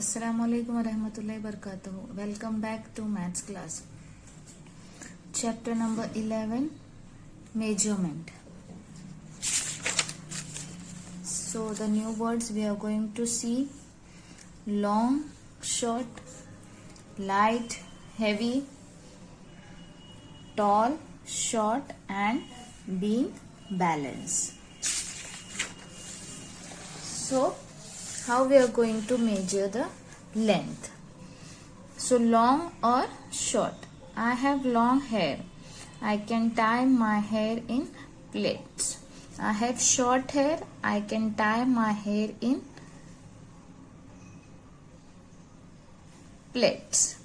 Assalamualaikum warahmatullahi wabarakatuh. Welcome back to maths class. Chapter number 11, measurement. So the new words we are going to see: long, short, light, heavy, tall, short, and being balanced. So how we are going to measure the length? So long or short? I have long hair. I can tie my hair in plaits. I have short hair. I can tie my hair in plaits.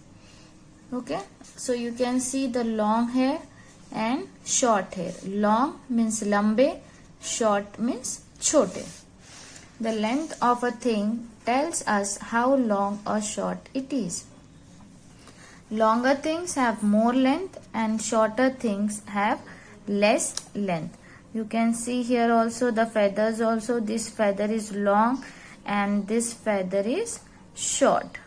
Okay, so you can see the long hair and short hair. Long means lambe, short means chote. The length of a thing tells us how long or short it is. Longer things have more length and shorter things have less length. You can see here also the feathers also. This feather is long and this feather is short.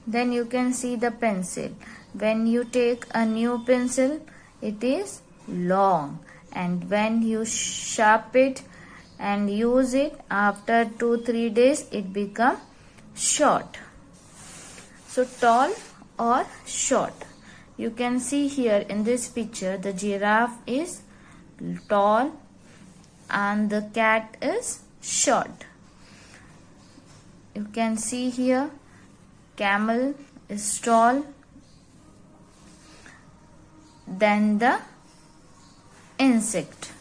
Then you can see the pencil. When you take a new pencil, it is long, and when you sharpen it and use it after 2-3 days, it become short. So tall or short? You can see here in this picture the giraffe is tall and the cat is short. You can see here camel is tall than the insect.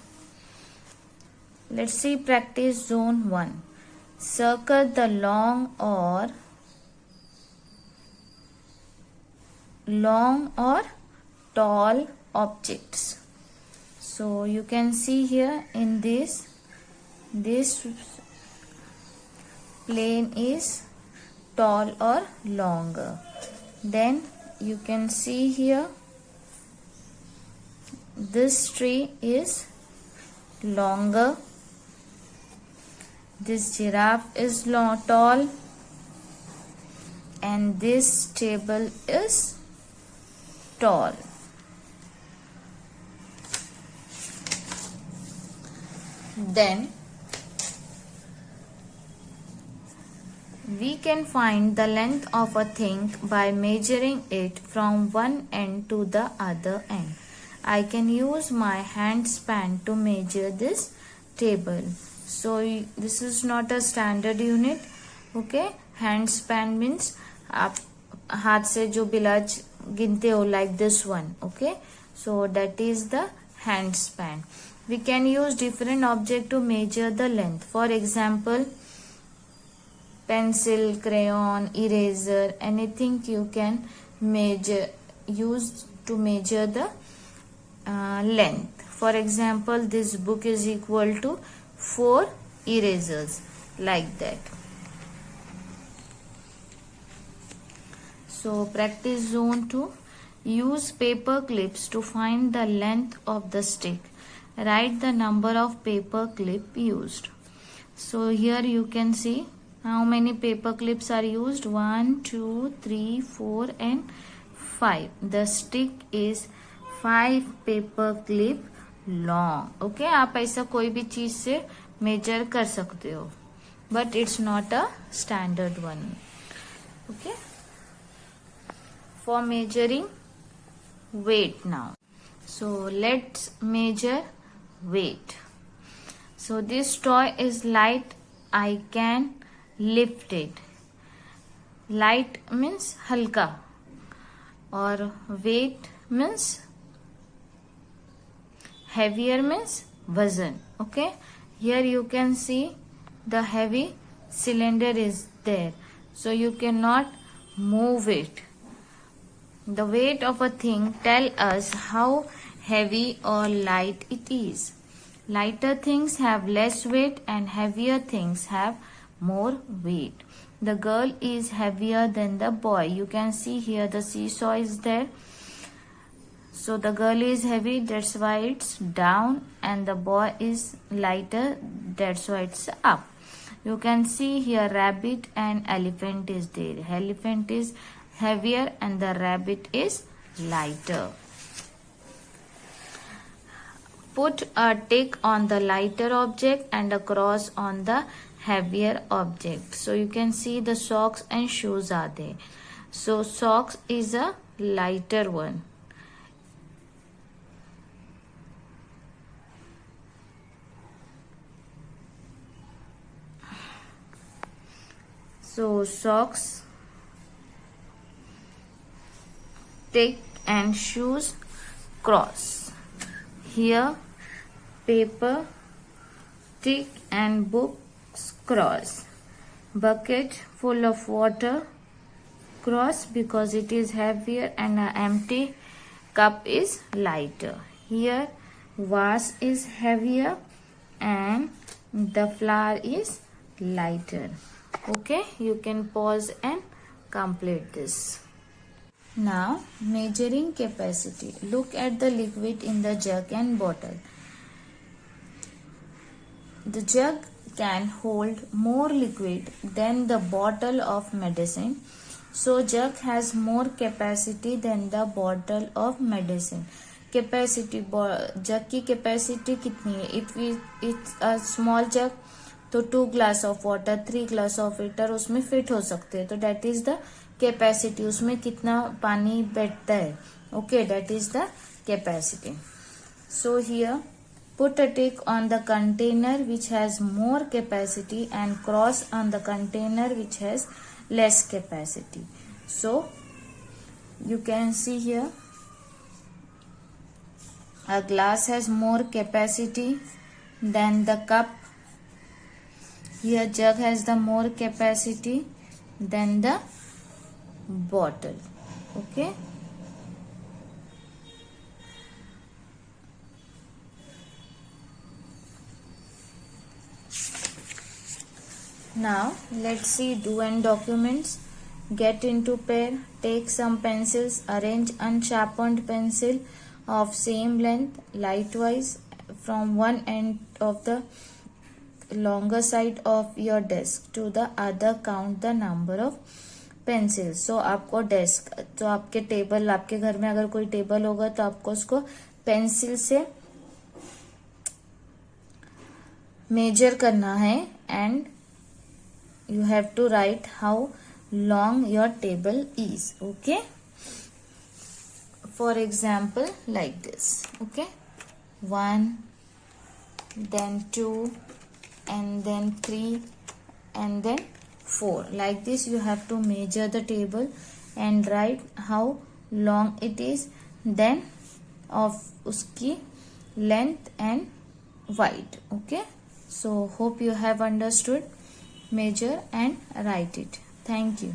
Let's see practice zone 1. Circle the long or tall objects. So you can see here in this plane is tall or longer. Then you can see here this tree is longer. This giraffe is tall and this table is tall. Then we can find the length of a thing by measuring it from one end to the other end. I can use my hand span to measure this table. So this is not a standard unit. Okay, hand span means आप हाथ से जो बिलाज गिनते हो, like this one. Okay, so that is the hand span. We can use different object to measure the length. For example, pencil, crayon, eraser, anything you can use to measure the length. For example, this book is equal to 4 erasers, like that. So practice zone 2. Use paper clips to find the length of the stick. Write the number of paper clip used. So here you can see how many paper clips are used. 1, 2, 3, 4 and 5. The stick is 5 paper clip long. Okay, आप ऐसा कोई भी चीज से major कर सकते हो, but it's not a standard one. Okay, for measuring weight now. So let's measure weight. So this toy is light. I can lift it. Light means halka or weight means heavier means वजन. Okay, here you can see the heavy cylinder is there, so you cannot move it. The weight of a thing tell us how heavy or light it is. Lighter things have less weight and heavier things have more weight. The girl is heavier than the boy. You can see here the seesaw is there. So the girl is heavy, that's why it's down, and the boy is lighter, that's why it's up. You can see here rabbit and elephant is there. Elephant is heavier and the rabbit is lighter. Put a tick on the lighter object and a cross on the heavier object. So you can see the socks and shoes are there. So socks is a lighter one. So socks, tick and shoes, cross. Here paper, tick and books, cross. Bucket full of water, cross because it is heavier, and an empty cup is lighter. Here vase is heavier and the flower is lighter. Okay, you can pause and complete this. Now measuring capacity. Look at the liquid in the jug and bottle. The jug can hold more liquid than the bottle of medicine. So jug has more capacity than the bottle of medicine. Capacity, jug की capacity कितनी है? If it's a small jug, तो 2 glass of water, 3 glass of water उसमें fit हो सकते हैं. तो that is the capacity. उसमें कितना पानी बैठता है. Okay, that is the capacity. So here put a tick on the container which has more capacity and cross on the container which has less capacity. So you can see here a glass has more capacity than the cup. Here jug has the more capacity than the bottle. Okay. Now let's see do and documents. Get into pair. Take some pencils. Arrange unsharpened pencil of same length lightwise from one end of the longer side of your desk to the other. Count the number of pencils. So आपको desk, तो आपके table, आपके घर में अगर कोई table होगा तो आपको उसको पेंसिल से मेजर करना है and you have to write how long your table is. Okay, for example like this. Okay, 1, then 2, and then 3, and then 4. Like this you have to measure the table and write how long it is, then of uski length and width. Okay, so hope you have understood. Measure and write it. Thank you.